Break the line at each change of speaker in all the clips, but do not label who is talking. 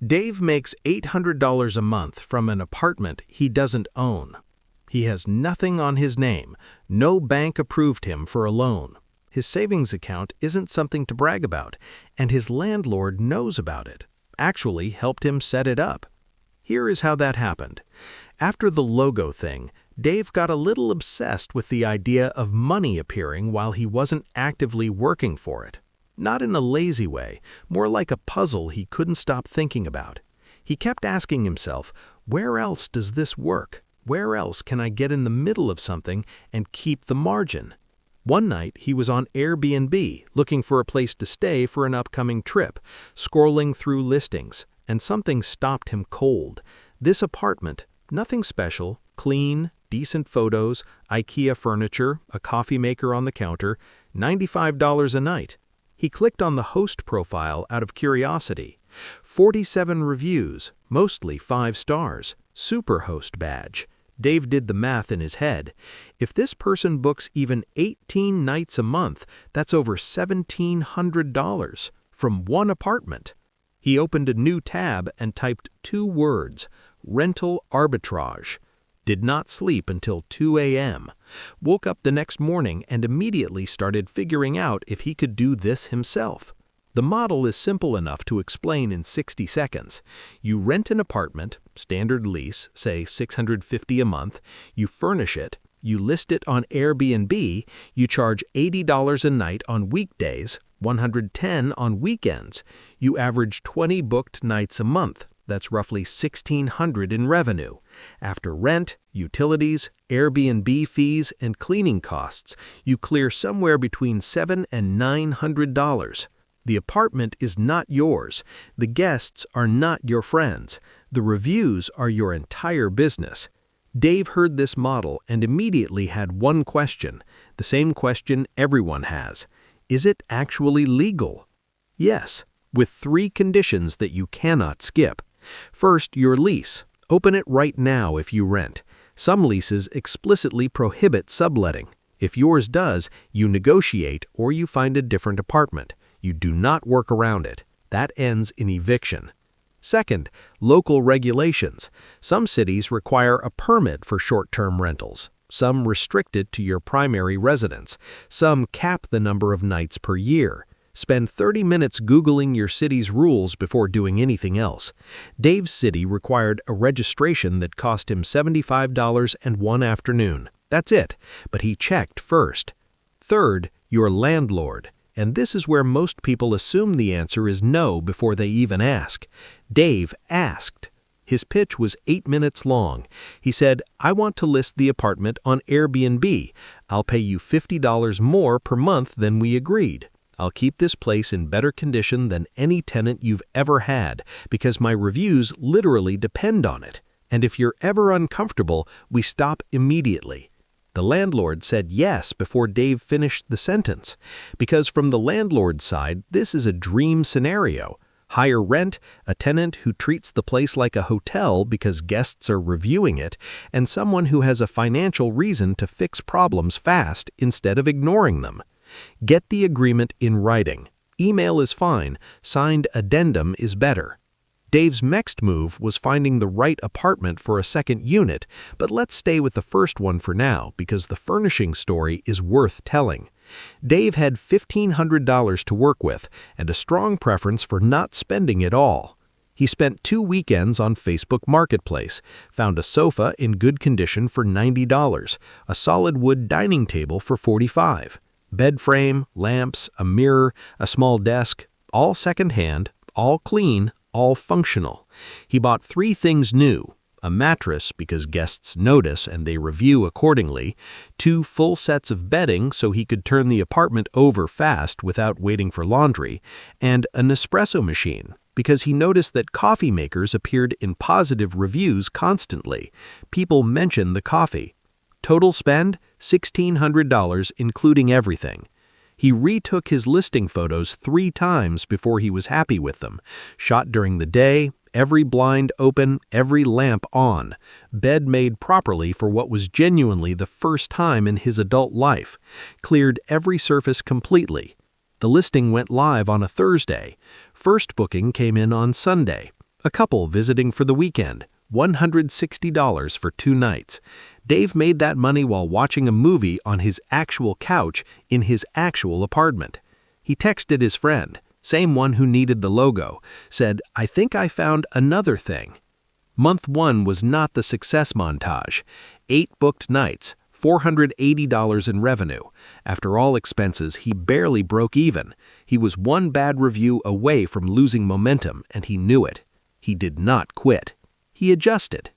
Dave makes $800 a month from an apartment he doesn't own. He has nothing on his name. No bank approved him for a loan. His savings account isn't something to brag about, and his landlord knows about it, actually helped him set it up. Here is how that happened. After the logo thing, Dave got a little obsessed with the idea of money appearing while he wasn't actively working for it. Not in a lazy way, more like a puzzle he couldn't stop thinking about. He kept asking himself, where else does this work? Where else can I get in the middle of something and keep the margin? One night, he was on Airbnb looking for a place to stay for an upcoming trip, scrolling through listings, and something stopped him cold. This apartment, nothing special, clean, decent photos, IKEA furniture, a coffee maker on the counter, $95 a night. He clicked on the host profile out of curiosity. 47 reviews, mostly 5 stars, Superhost badge. Dave did the math in his head. If this person books even 18 nights a month, that's over $1,700 from one apartment. He opened a new tab and typed 2 words, rental arbitrage. Did not sleep until 2 a.m. Woke up the next morning and immediately started figuring out if he could do this himself. The model is simple enough to explain in 60 seconds. You rent an apartment, standard lease, say $650 a month, you furnish it, you list it on Airbnb, you charge $80 a night on weekdays, $110 on weekends. You average 20 booked nights a month. That's roughly $1,600 in revenue. After rent, utilities, Airbnb fees, and cleaning costs, you clear somewhere between $700 and $900. The apartment is not yours. The guests are not your friends. The reviews are your entire business. Dave heard this model and immediately had one question, the same question everyone has. Is it actually legal? Yes, with 3 conditions that you cannot skip. First, your lease. Open it right now if you rent. Some leases explicitly prohibit subletting. If yours does, you negotiate or you find a different apartment. You do not work around it. That ends in eviction. Second, local regulations. Some cities require a permit for short-term rentals. Some restrict it to your primary residence. Some cap the number of nights per year. Spend 30 minutes Googling your city's rules before doing anything else. Dave's city required a registration that cost him $75 and 1 afternoon. That's it, but he checked first. Third, your landlord. And this is where most people assume the answer is no before they even ask. Dave asked. His pitch was 8 minutes long. He said, I want to list the apartment on Airbnb. I'll pay you $50 more per month than we agreed. I'll keep this place in better condition than any tenant you've ever had because my reviews literally depend on it. And if you're ever uncomfortable, we stop immediately. The landlord said yes before Dave finished the sentence, because from the landlord's side, this is a dream scenario. Higher rent, a tenant who treats the place like a hotel because guests are reviewing it, and someone who has a financial reason to fix problems fast instead of ignoring them. Get the agreement in writing. Email is fine, signed addendum is better. Dave's next move was finding the right apartment for a second unit, but let's stay with the first one for now because the furnishing story is worth telling. Dave had $1,500 to work with and a strong preference for not spending it all. He spent 2 weekends on Facebook Marketplace, found a sofa in good condition for $90, a solid wood dining table for $45, bed frame, lamps, a mirror, a small desk, all secondhand, all clean, all functional. He bought 3 things new: a mattress because guests notice and they review accordingly, 2 full sets of bedding so he could turn the apartment over fast without waiting for laundry, and an espresso machine because he noticed that coffee makers appeared in positive reviews constantly. People mentioned the coffee. Total spend, $1,600 including everything. He retook his listing photos 3 times before he was happy with them. Shot during the day, every blind open, every lamp on. Bed made properly for what was genuinely the first time in his adult life. Cleared every surface completely. The listing went live on a Thursday. First booking came in on Sunday. A couple visiting for the weekend, $160 for 2 nights. Dave made that money while watching a movie on his actual couch in his actual apartment. He texted his friend, same one who needed the logo, said, "I think I found another thing." Month 1 was not the success montage. 8 booked nights, $480 in revenue. After all expenses, he barely broke even. He was one bad review away from losing momentum, and he knew it. He did not quit. He adjusted,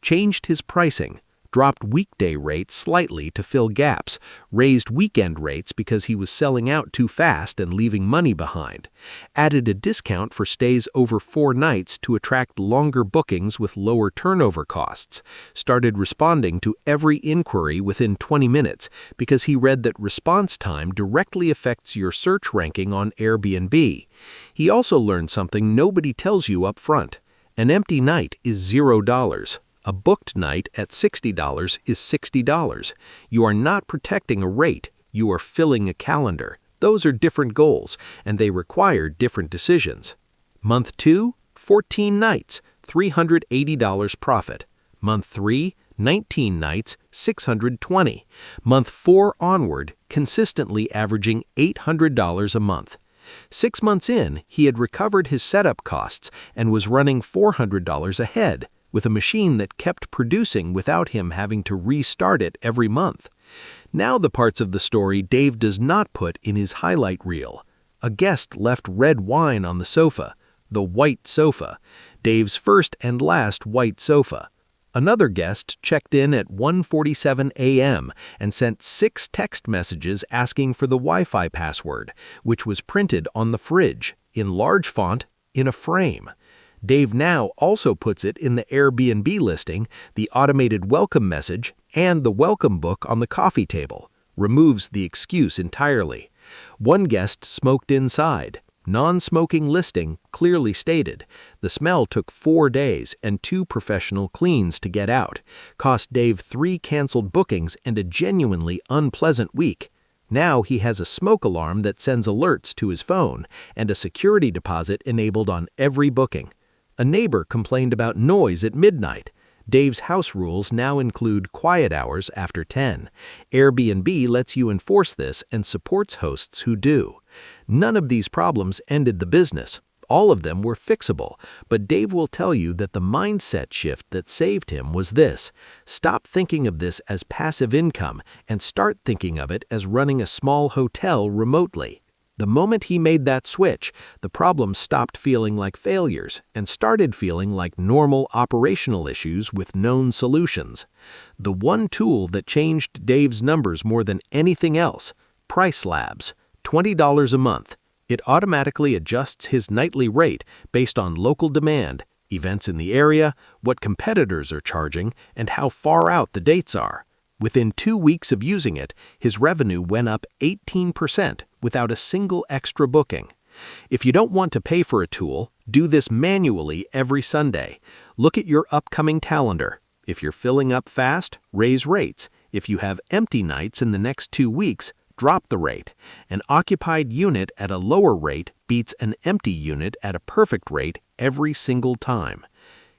changed his pricing, dropped weekday rates slightly to fill gaps, raised weekend rates because he was selling out too fast and leaving money behind, added a discount for stays over 4 nights to attract longer bookings with lower turnover costs, started responding to every inquiry within 20 minutes because he read that response time directly affects your search ranking on Airbnb. He also learned something nobody tells you up front. An empty night is $0. A booked night at $60 is $60. You are not protecting a rate, you are filling a calendar. Those are different goals, and they require different decisions. Month 2, 14 nights, $380 profit. Month 3, 19 nights, $620. Month 4 onward, consistently averaging $800 a month. 6 months in, he had recovered his setup costs and was running $400 ahead, with a machine that kept producing without him having to restart it every month. Now the parts of the story Dave does not put in his highlight reel. A guest left red wine on the sofa, the white sofa, Dave's first and last white sofa. Another guest checked in at 1:47 a.m. and sent 6 text messages asking for the Wi-Fi password, which was printed on the fridge, in large font, in a frame. Dave now also puts it in the Airbnb listing, the automated welcome message, and the welcome book on the coffee table. Removes the excuse entirely. One guest smoked inside. Non-smoking listing clearly stated. The smell took 4 days and 2 professional cleans to get out. Cost Dave 3 canceled bookings and a genuinely unpleasant week. Now he has a smoke alarm that sends alerts to his phone and a security deposit enabled on every booking. A neighbor complained about noise at midnight. Dave's house rules now include quiet hours after 10. Airbnb lets you enforce this and supports hosts who do. None of these problems ended the business. All of them were fixable, but Dave will tell you that the mindset shift that saved him was this: stop thinking of this as passive income and start thinking of it as running a small hotel remotely. The moment he made that switch, the problems stopped feeling like failures and started feeling like normal operational issues with known solutions. The one tool that changed Dave's numbers more than anything else: Price Labs, $20 a month. It automatically adjusts his nightly rate based on local demand, events in the area, what competitors are charging, and how far out the dates are. Within 2 weeks of using it, his revenue went up 18% without a single extra booking. If you don't want to pay for a tool, do this manually every Sunday. Look at your upcoming calendar. If you're filling up fast, raise rates. If you have empty nights in the next 2 weeks, drop the rate. An occupied unit at a lower rate beats an empty unit at a perfect rate every single time.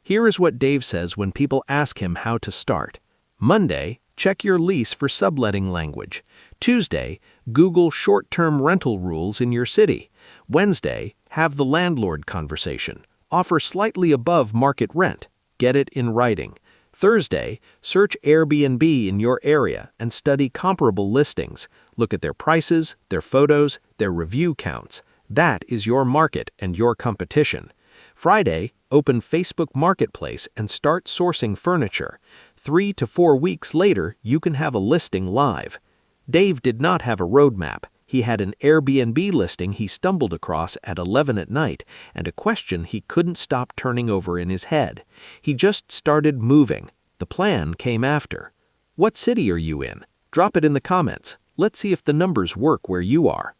Here is what Dave says when people ask him how to start. Monday, check your lease for subletting language. Tuesday, Google short-term rental rules in your city. Wednesday, have the landlord conversation. Offer slightly above market rent. Get it in writing. Thursday, search Airbnb in your area and study comparable listings. Look at their prices, their photos, their review counts. That is your market and your competition. Friday, open Facebook Marketplace and start sourcing furniture. 3 to 4 weeks later, you can have a listing live. Dave did not have a roadmap. He had an Airbnb listing he stumbled across at 11 at night and a question he couldn't stop turning over in his head. He just started moving. The plan came after. What city are you in? Drop it in the comments. Let's see if the numbers work where you are.